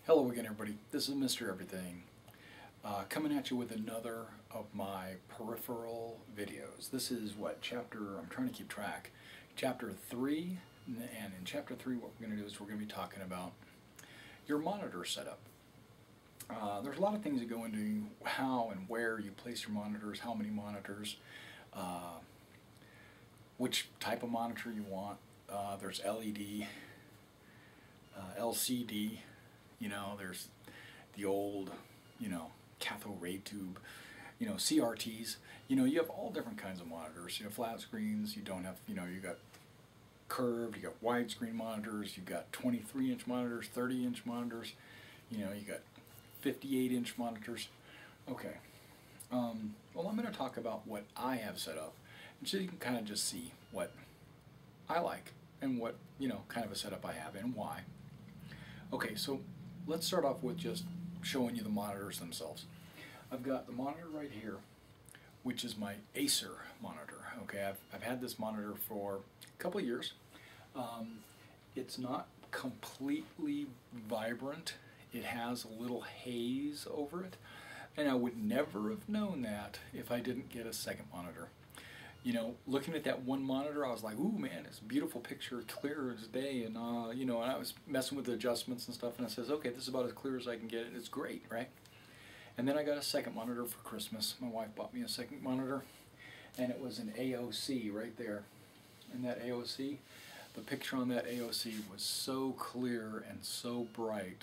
Hello again, everybody. This is Mr. Everything, coming at you with another of my peripheral videos. This is what, I'm trying to keep track, chapter 3, and in chapter 3 what we're going to do is we're going to be talking about your monitor setup. There's a lot of things that go into how and where you place your monitors, how many monitors, which type of monitor you want. There's LED, LCD. There's the old, cathode ray tube, CRTs. You have all different kinds of monitors. Flat screens. You don't have, you got curved. You got widescreen monitors. You got 23-inch monitors, 30-inch monitors. You got 58-inch monitors. Okay. Well, I'm going to talk about what I have set up, and so you can kind of just see what I like and what kind of a setup I have and why. Okay, so let's start off with just showing you the monitors themselves. I've got the monitor right here, which is my Acer monitor. Okay, I've had this monitor for a couple of years. It's not completely vibrant. It has a little haze over it, and I would never have known that if I didn't get a second monitor. Looking at that one monitor, I was like, ooh, man, it's a beautiful picture, clear as day, and, and I was messing with the adjustments and stuff, and I says, okay, this is about as clear as I can get it, it's great, right? And then I got a second monitor for Christmas. My wife bought me a second monitor, and it was an AOC right there. And that AOC, the picture on that AOC was so clear and so bright,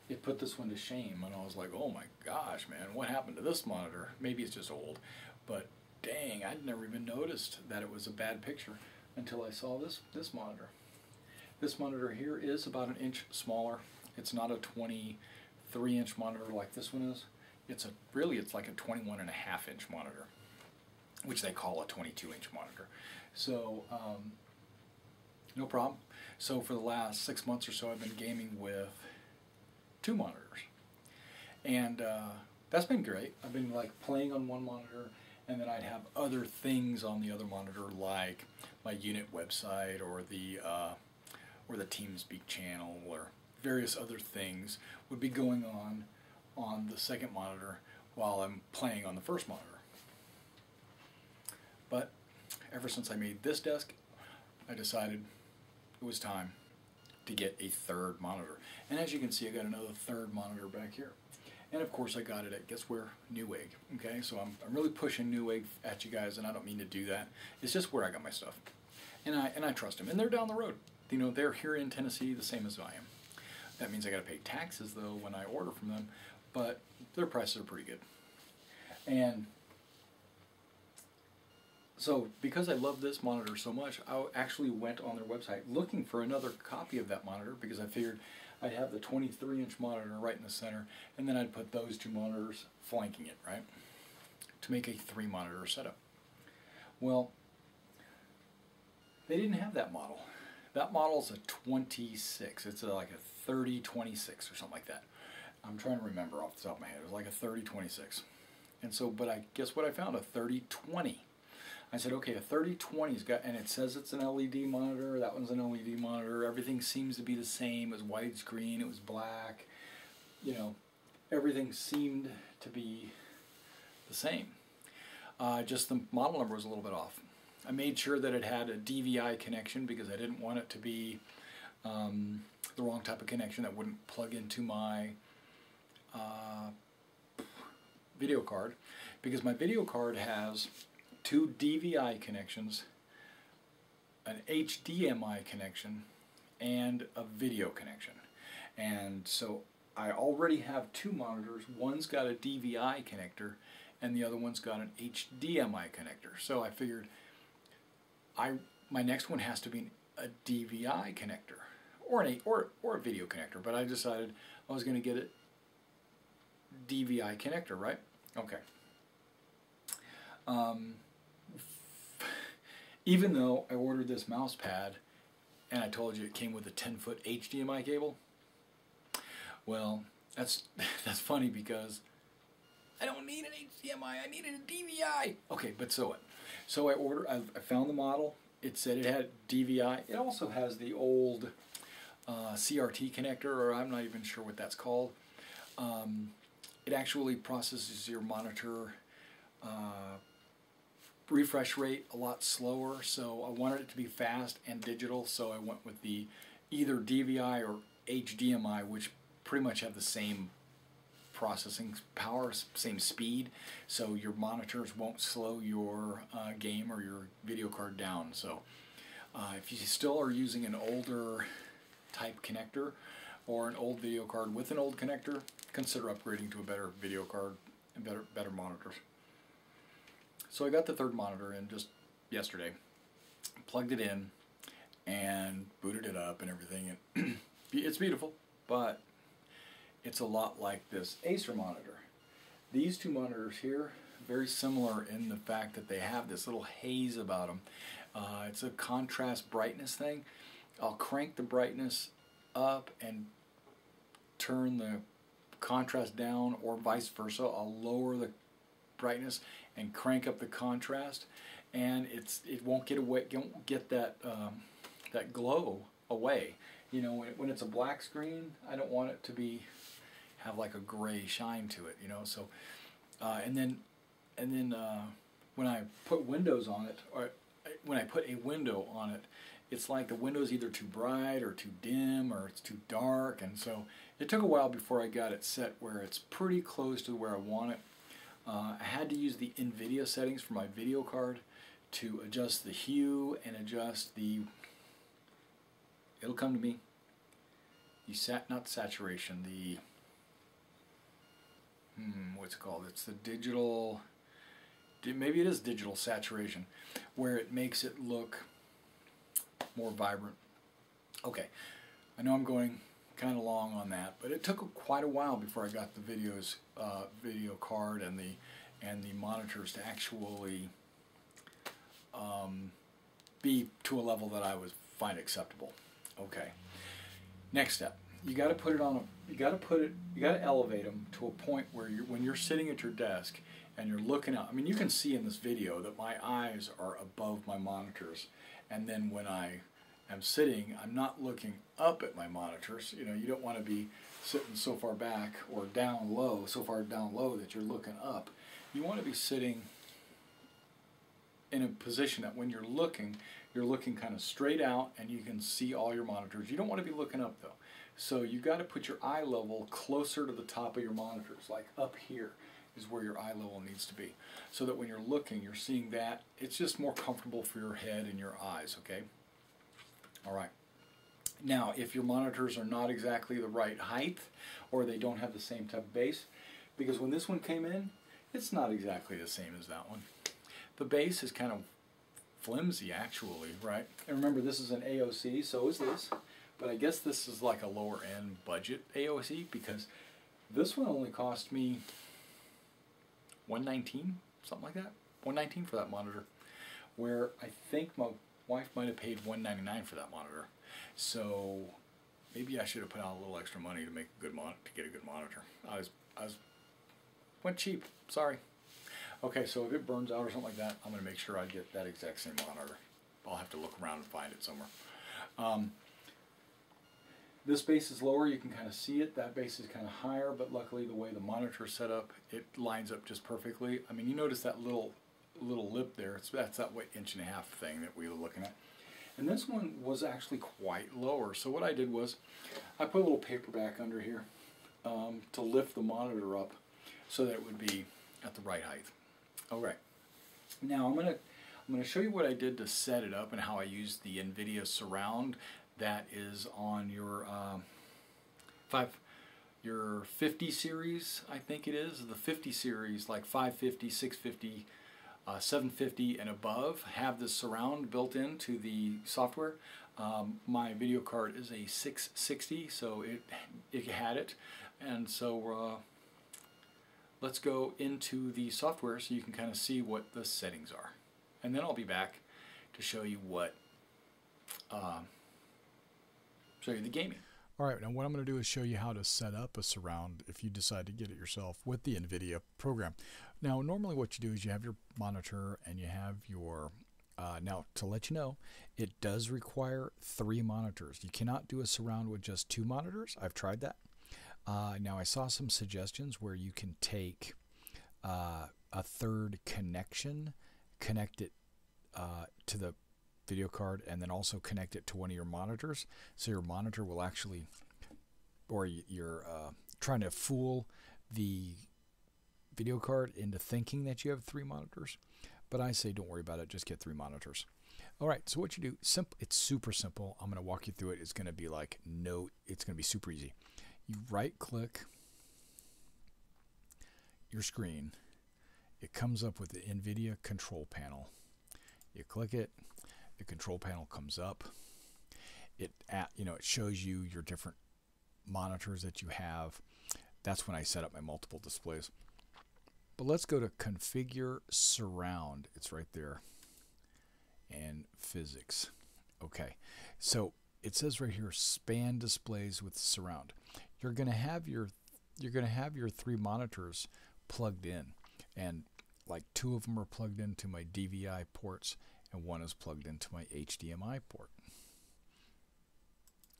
it put this one to shame, and I was like, oh my gosh, man, what happened to this monitor? Maybe it's just old, but dang, I'd never even noticed that it was a bad picture until I saw this monitor. This monitor here is about an inch smaller. It's not a 23-inch monitor like this one is. It's like a 21.5-inch monitor, which they call a 22-inch monitor. So, no problem. So for the last 6 months or so, I've been gaming with 2 monitors. And that's been great. I've been playing on one monitor, and then I'd have other things on the other monitor, like my unit website or the TeamSpeak channel or various other things would be going on the second monitor while I'm playing on the first monitor. But ever since I made this desk, I decided it was time to get a third monitor. And as you can see, I got another third monitor back here. And of course I got it at, guess where? Newegg. Okay, so I'm really pushing Newegg at you guys, and I don't mean to do that. It's just where I got my stuff. And I trust them. And they're down the road. They're here in Tennessee the same as I am. That means I gotta pay taxes though when I order from them, but their prices are pretty good. And so because I love this monitor so much, I actually went on their website looking for another copy of that monitor because I figured I'd have the 23-inch monitor right in the center, and then I'd put those 2 monitors flanking it, right, to make a 3-monitor setup. Well, they didn't have that model. That model's a 26. It's like a 3026 or something like that. I'm trying to remember off the top of my head. It was like a 3026. And so, but guess what I found? A 3020. I said, okay, a 3020's got, and it says it's an LED monitor, that one's an LED monitor, everything seems to be the same, it was widescreen, it was black, everything seemed to be the same. Just the model number was a little bit off. I made sure that it had a DVI connection because I didn't want it to be the wrong type of connection that wouldn't plug into my video card, because my video card has 2 DVI connections, an HDMI connection, and a video connection. And so I already have 2 monitors. One's got a DVI connector and the other one's got an HDMI connector. So I figured my next one has to be a DVI connector or a video connector, but I decided I was going to get a DVI connector, right? Okay. Even though I ordered this mouse pad and I told you it came with a 10-foot HDMI cable, well, that's funny because I don't need an HDMI, I needed a DVI. Okay, but so what? So I found the model. It said it had DVI. It also has the old CRT connector, or I'm not even sure what that's called. It actually processes your monitor refresh rate a lot slower, so I wanted it to be fast and digital, so I went with the either DVI or HDMI, which pretty much have the same processing power, same speed, so your monitors won't slow your game or your video card down. So if you still are using an older type connector or an old video card with an old connector, consider upgrading to a better video card and better monitors. So I got the third monitor in just yesterday, plugged it in, and booted it up and everything. And it's beautiful, but it's a lot like this Acer monitor. These two monitors here, very similar in the fact that they have this little haze about them. It's a contrast brightness thing. I'll crank the brightness up and turn the contrast down, or vice versa. I'll lower the brightness and crank up the contrast, and it won't get that that glow away. You know, when it's a black screen, I don't want it to have like a gray shine to it. You know, so and then when I put windows on it, or when I put a window on it, it's like the window's either too bright or too dim or it's too dark, and so it took a while before I got it set where it's pretty close to where I want it. I had to use the NVIDIA settings for my video card to adjust the hue and adjust the, it'll come to me, not saturation, the, what's it called? It's the digital, maybe it is digital saturation, where it makes it look more vibrant. Okay, I know I'm going kind of long on that, but it took quite a while before I got the video card and the monitors to actually be to a level that I would find acceptable. Okay. Next step, you got to put it on you got to elevate them to a point where when you're sitting at your desk and you're looking out. I mean, you can see in this video that my eyes are above my monitors, and then when I am sitting, I'm not looking up at my monitors. You know, you don't want to be sitting so far back or down low, so far down low that you're looking up. You want to be sitting in a position that when you're looking kind of straight out and you can see all your monitors. You don't want to be looking up though. So you got to put your eye level closer to the top of your monitors, like up here is where your eye level needs to be. So that when you're looking, you're seeing that. It's just more comfortable for your head and your eyes, okay? All right. Now, if your monitors are not exactly the right height, or they don't have the same type of base, because when this one came in, it's not exactly the same as that one. The base is kind of flimsy, actually, right? And remember, this is an AOC, so is this. But I guess this is like a lower end budget AOC, because this one only cost me $119, something like that. $119 for that monitor, where I think my wife might have paid $199 for that monitor. So maybe I should have put out a little extra money to make a good get a good monitor. I went cheap. Sorry. Okay, so if it burns out or something like that, I'm going to make sure I get that exact same monitor. I'll have to look around and find it somewhere. This base is lower, you can kind of see it. That base is kind of higher, but luckily the way the monitor is set up, it lines up just perfectly. I mean, you notice that little lip there. That's that 1.5 inch thing that we were looking at. And this one was actually quite lower. So what I did was I put a little paper back under here to lift the monitor up so that it would be at the right height. All right. Now I'm gonna show you what I did to set it up and how I used the NVIDIA Surround that is on your your 50 series, I think it is. The 50 series, like 550, 650, 750 and above, have this surround built into the software. My video card is a 660, so it had it. And so let's go into the software so you can kind of see what the settings are. And then I'll be back to show you show you the gaming. All right, now what I'm going to do is show you how to set up a surround if you decide to get it yourself with the NVIDIA program. Now, normally what you do is you have your monitor and you have your Now, to let you know, it does require 3 monitors. You cannot do a surround with just 2 monitors. I've tried that. Now, I saw some suggestions where you can take a third connection, connect it to the video card, and then also connect it to one of your monitors. So your monitor will actually, or you're trying to fool the video card into thinking that you have 3 monitors. But I say don't worry about it, just get 3 monitors. All right, so what you do, it's super simple. I'm going to walk you through it. It's going to be like it's going to be super easy. You right click your screen. It comes up with the NVIDIA control panel. You click it, the control panel comes up. It shows you your different monitors that you have. That's when I set up my multiple displays. But let's go to Configure Surround. It's right there. And Physics. Okay. So it says right here, span displays with surround. You're going to have your 3 monitors plugged in, and like 2 of them are plugged into my DVI ports, and 1 is plugged into my HDMI port.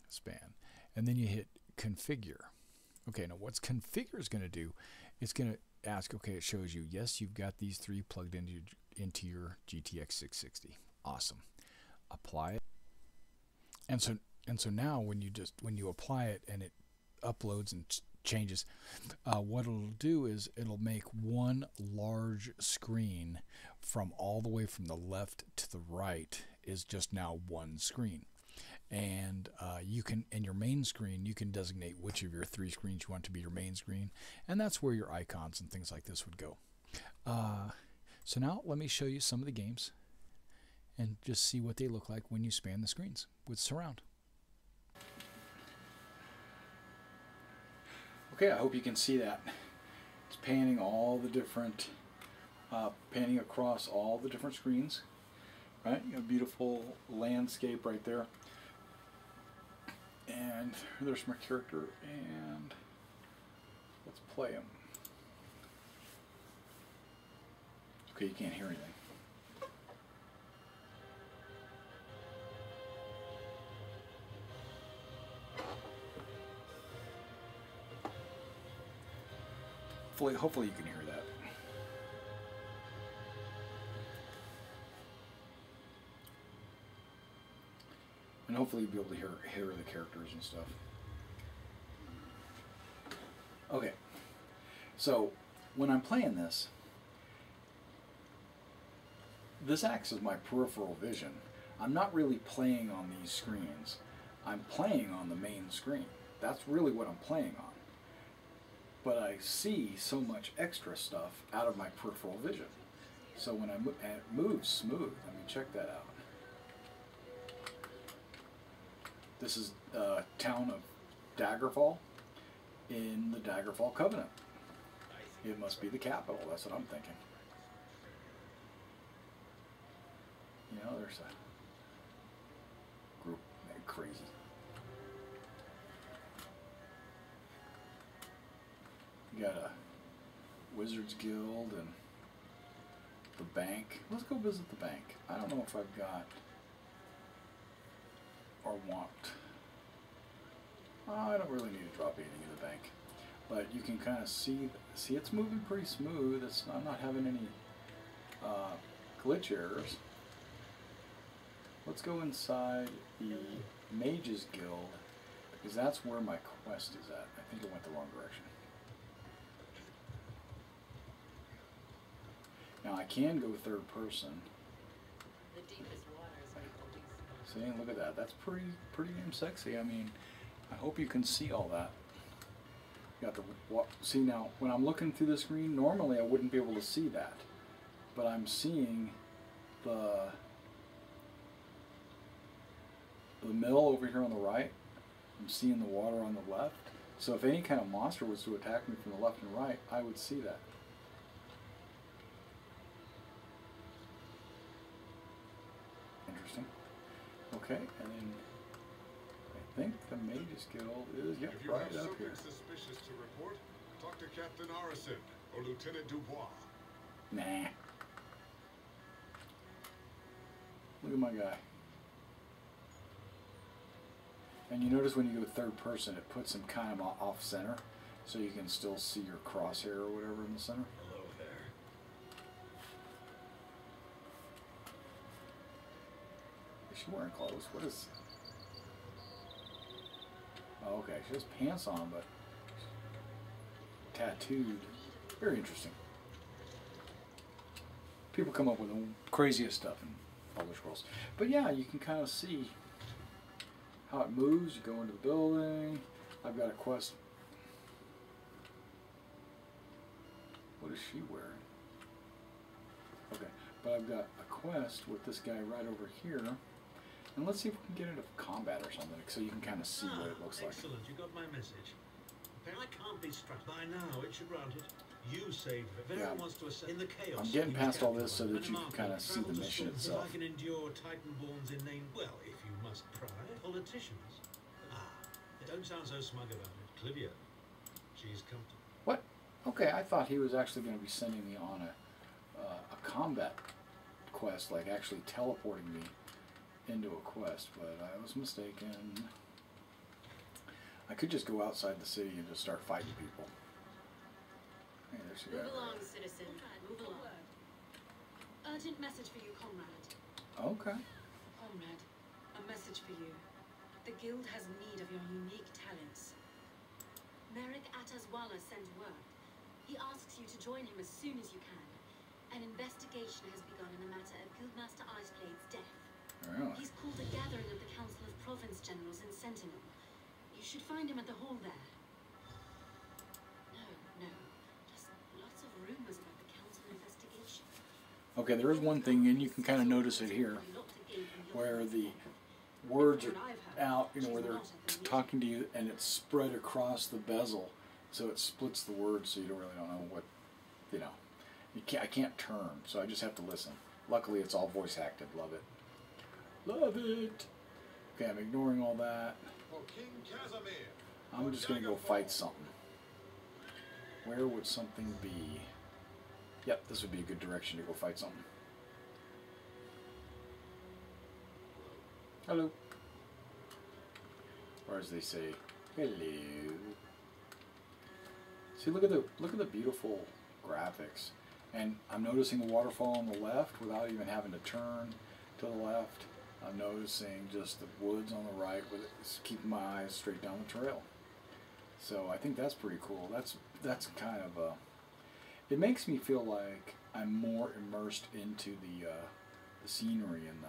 Span. And then you hit Configure. Okay, now what's Configure is going to do, it's going to ask, okay, it shows you, yes, you've got these 3 plugged into your GTX 660. Awesome. Apply it. And so now when you apply it and it uploads and changes, what it'll do is it'll make one large screen from all the way from the left to the right is just now one screen. And you can, in your main screen, you can designate which of your 3 screens you want to be your main screen, and that's where your icons and things like this would go. So now let me show you some of the games and just see what they look like when you span the screens with surround. Okay, I hope you can see that. It's panning all the different, panning across all the different screens, right? You have a beautiful landscape right there. And there's my character, and let's play him. Okay, you can't hear anything. Hopefully you can hear that. And hopefully you'll be able to hear the characters and stuff. Okay, so when I'm playing this acts as my peripheral vision. I'm not really playing on these screens. I'm playing on the main screen. That's really what I'm playing on. But I see so much extra stuff out of my peripheral vision. So when it moves smooth. Let me check that out. This is the town of Daggerfall in the Daggerfall Covenant. It must be the capital, that's what I'm thinking. You know, there's a group crazy. You got a Wizards Guild and the bank. Let's go visit the bank. I don't know if I've got or want. I don't really need to drop anything in the bank, but you can kind of see it's moving pretty smooth. I'm not having any glitch errors. Let's go inside the Mages Guild because that's where my quest is at. I think it went the wrong direction. Now I can go third person. The deepest waters are See, look at that. That's pretty damn sexy. I mean, I hope you can see all that. You got to see now. When I'm looking through the screen, normally I wouldn't be able to see that, but I'm seeing the mill over here on the right. I'm seeing the water on the left. So if any kind of monster was to attack me from the left and right, I would see that. Interesting. Okay, and then I think the Mages Guild is right up here. If you have something suspicious to report, talk to Captain Arison or Lieutenant Dubois. Nah. Look at my guy. And you notice when you go third person, it puts him kind of off center, so you can still see your crosshair or whatever in the center. Hello there. Is she wearing clothes? What is... Oh, okay. She has pants on, but tattooed. Very interesting. People come up with the craziest stuff in Elder Scrolls. But yeah, you can kind of see how it moves. You go into the building. I've got a quest. What is she wearing? Okay, but I've got a quest with this guy right over here. And let's see if we can get into combat or something, so you can kind of see what it looks like. Excellent, you got my message. I can't be struck by now, it should grant it. You saved it. If anyone wants to ascend in the chaos. I'm getting past all this so that you can kind of see the mission itself. I can endure Titanborn's inane, well, if you must pry, politicians. Don't sound so smug about it. Clivia, she's comfortable. What? Okay, I thought he was actually going to be sending me on a combat quest, like actually teleporting me into a quest, but I was mistaken. I could just go outside the city and just start fighting people. Hey, there's a guy. Move along, citizen. Move along. Urgent message for you, comrade. Okay. Comrade, a message for you. The guild has need of your unique talents. Merrick Ataswala sent word. He asks you to join him as soon as you can. An investigation has begun in the matter of Guildmaster Iceplade's death. Really? He's called a gathering of the Council of Province Generals in Sentinel. You should find him at the hall there. No. Just lots of rumors about the council investigation. Okay, there is one thing, and you can kind of notice it here, where the words are out, you know, where they're talking to you, and it's spread across the bezel, so it splits the words, so you don't really know what, you know. I can't turn, so I just have to listen. Luckily, it's all voice acted. Love it. Love it. Okay, I'm ignoring all that. For King Casimir. I'm just going to go fight something. Where would something be? Yep, this would be a good direction to go fight something. Hello. Or as they say, hello. See, look at the beautiful graphics. And I'm noticing the waterfall on the left without even having to turn to the left. I'm noticing just the woods on the right with it, keeping my eyes straight down the trail. So I think that's pretty cool. That's kind of it makes me feel like I'm more immersed into the scenery and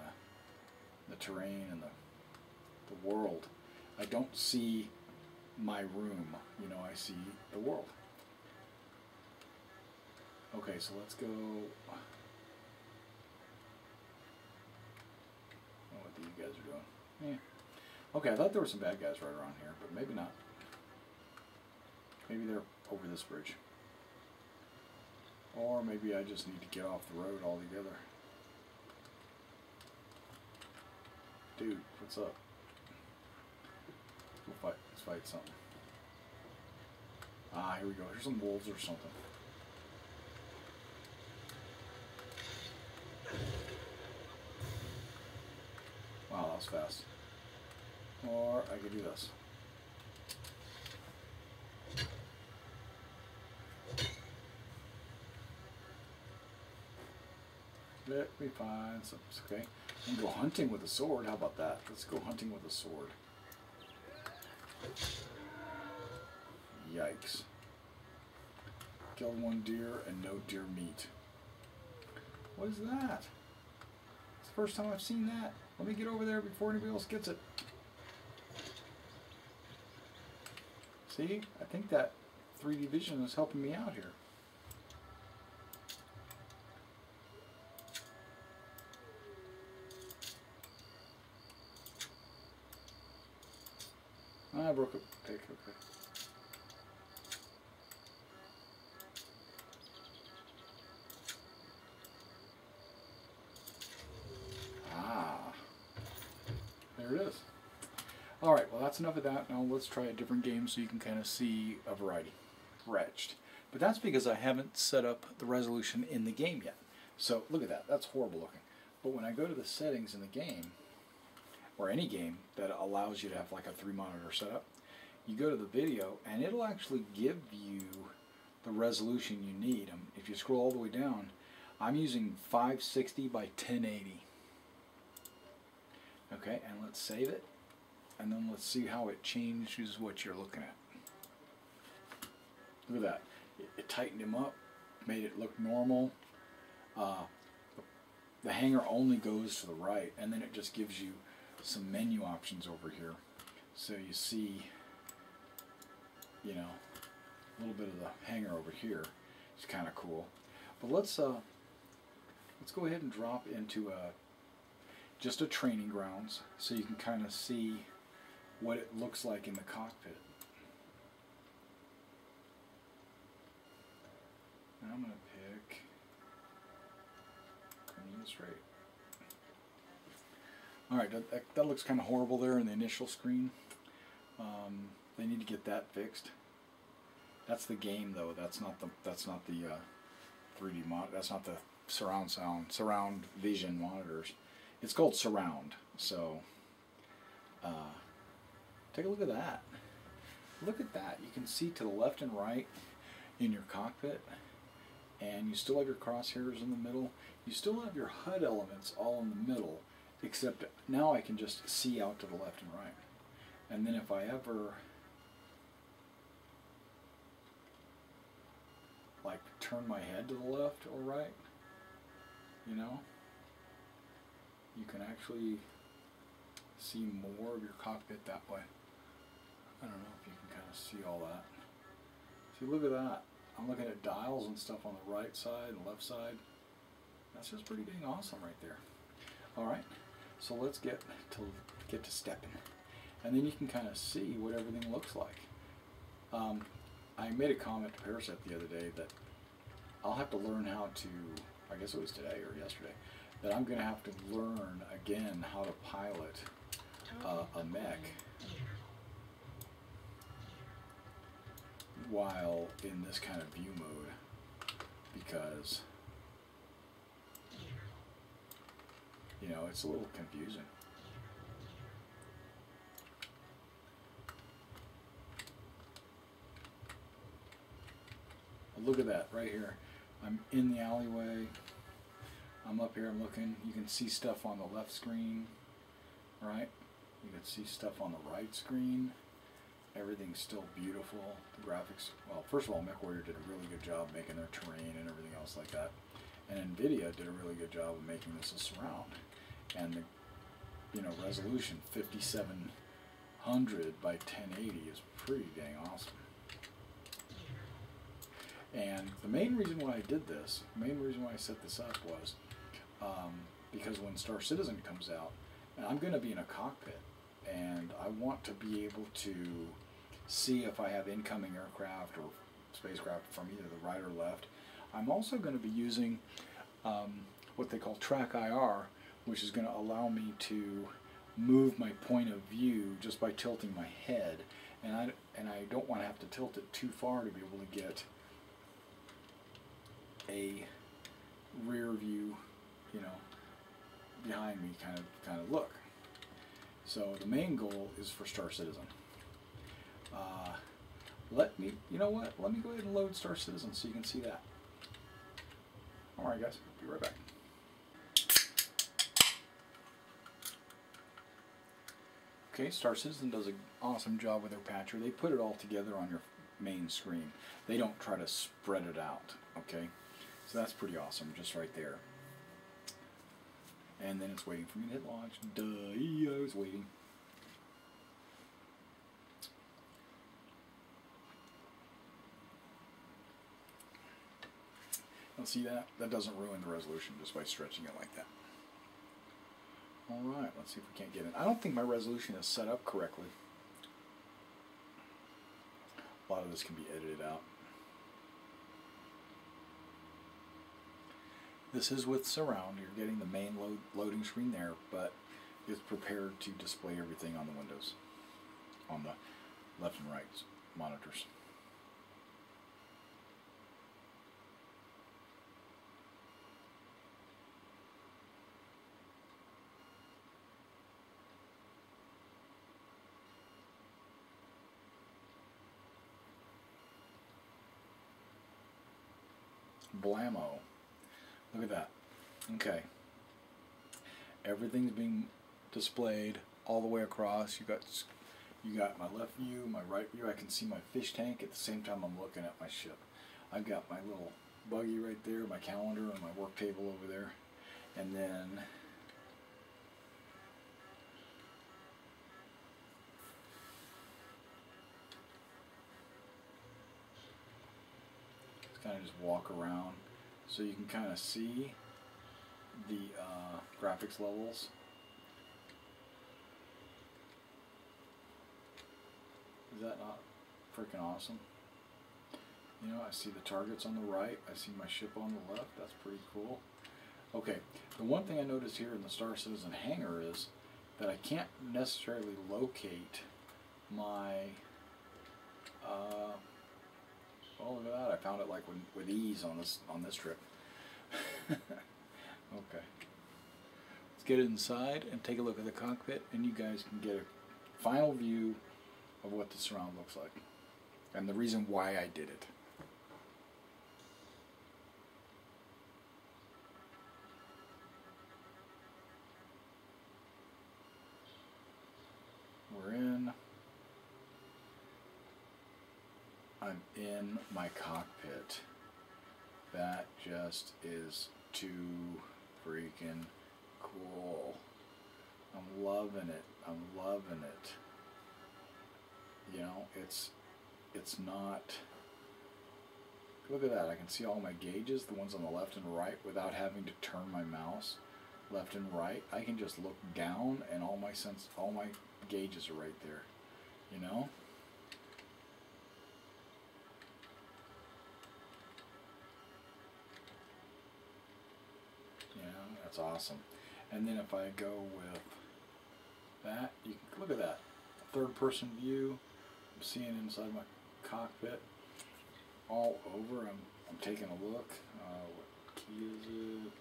the terrain and the world. I don't see my room, you know, I see the world. Okay, so let's go. I don't know what you guys are doing. Okay, I thought there were some bad guys right around here, but maybe not. Maybe they're over this bridge. Or maybe I just need to get off the road altogether. Dude, what's up? Let's go fight. Let's fight something. Ah, here we go. Here's some wolves or something. Wow, that was fast. Or I could do this. Let me find some. Okay. And go hunting with a sword. How about that? Let's go hunting with a sword. Yikes. Killed one deer and no deer meat. What is that? It's the first time I've seen that. Let me get over there before anybody else gets it. See? I think that 3D vision is helping me out here. I broke a pick, okay. There it is. Alright, well that's enough of that. Now let's try a different game so you can kind of see a variety. Wretched. But that's because I haven't set up the resolution in the game yet. So look at that. That's horrible looking. But when I go to the settings in the game, or any game that allows you to have like a 3-monitor setup, you go to the video and it'll actually give you the resolution you need. If you scroll all the way down, I'm using 560 by 1080. Okay, and let's save it, and then let's see how it changes what you're looking at. Look at that. It tightened him up, made it look normal. The hanger only goes to the right, and then it just gives you some menu options over here. So you see, you know, a little bit of the hanger over here. It's kind of cool. But let's go ahead and drop into just a training grounds, so you can kind of see what it looks like in the cockpit. And I'm going to pick Criminal Straight. Alright, that looks kind of horrible there in the initial screen. They need to get that fixed. That's the game though. That's not the 3D mod. That's not the surround vision monitors. It's called surround. So take a look at that. Look at that. You can see to the left and right in your cockpit, and you still have your crosshairs in the middle. You still have your HUD elements all in the middle, except now I can just see out to the left and right. And then if I ever like turn my head to the left or right, you know, you can actually see more of your cockpit that way. I don't know if you can kind of see all that. See, look at that. I'm looking at dials and stuff on the right side and left side. That's just pretty dang awesome right there. Alright, so let's get to stepping. And then you can kind of see what everything looks like. I made a comment to Parasite the other day that I'll have to learn how to, I guess it was today or yesterday, that I'm going to have to learn again how to pilot a mech while in this kind of view mode, because, you know, it's a little confusing. Look at that right here. I'm in the alleyway. I'm up here, I'm looking. You can see stuff on the left screen, right? You can see stuff on the right screen. Everything's still beautiful. The graphics, well, first of all, MechWarrior did a really good job making their terrain and everything else like that. And NVIDIA did a really good job of making this a surround. And the, you know, resolution 5700 by 1080 is pretty dang awesome. And the main reason why I did this, the main reason why I set this up was because when Star Citizen comes out, and I'm going to be in a cockpit, and I want to be able to see if I have incoming aircraft or spacecraft from either the right or left. I'm also going to be using what they call Track IR, which is going to allow me to move my point of view just by tilting my head, and I don't want to have to tilt it too far to be able to get a rear view, you know, behind me kind of look. So the main goal is for Star Citizen. You know what? Let me go ahead and load Star Citizen so you can see that. All right, guys, be right back. Okay, Star Citizen does an awesome job with their patcher. They put it all together on your main screen. They don't try to spread it out, okay? So that's pretty awesome, just right there. And then it's waiting for me to hit launch. Duh, I was waiting. Now see that? That doesn't ruin the resolution just by stretching it like that. Alright, let's see if we can't get it. I don't think my resolution is set up correctly. A lot of this can be edited out. This is with surround. You're getting the main loading screen there, but it's prepared to display everything on the windows, on the left and right monitors. Blammo. Look at that. Okay. Everything's being displayed all the way across. You got my left view, my right view. I can see my fish tank at the same time I'm looking at my ship. I've got my little buggy right there, my calendar, and my work table over there. And then kind of just walk around so you can kind of see the graphics levels. Is that not freaking awesome? You know, I see the targets on the right, I see my ship on the left. That's pretty cool. Okay, the one thing I noticed here in the Star Citizen hangar is that I can't necessarily locate my oh, look at that! I found it like with ease on this trip. Okay, let's get inside and take a look at the cockpit, and you guys can get a final view of what the surround looks like, and the reason why I did it. We're in. I'm in my cockpit. That just is too freaking cool. I'm loving it. I'm loving it. You know, it's not. Look at that. I can see all my gauges, the ones on the left and right, without having to turn my mouse left and right. I can just look down and all my gauges are right there. You know? That's awesome. And then if I go with that, you can look at that third person view. I'm seeing inside my cockpit all over. I'm taking a look. What key is it?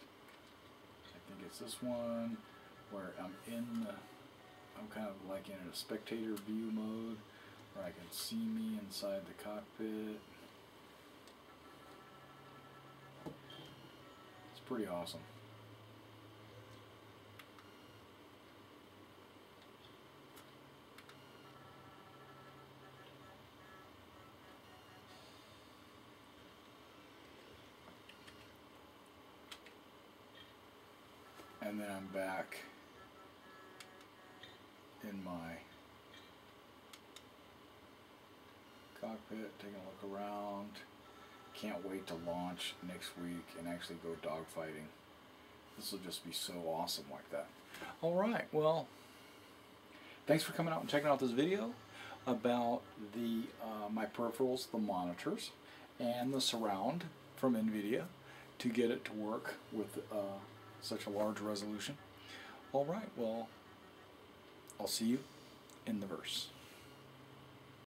I think it's this one where I'm kind of like in a spectator view mode where I can see me inside the cockpit. It's pretty awesome. And then I'm back in my cockpit, taking a look around. Can't wait to launch next week and actually go dogfighting. This will just be so awesome like that. Alright, well, thanks for coming out and checking out this video about the my peripherals, the monitors, and the surround from NVIDIA to get it to work with such a large resolution. Alright, well, I'll see you in the verse.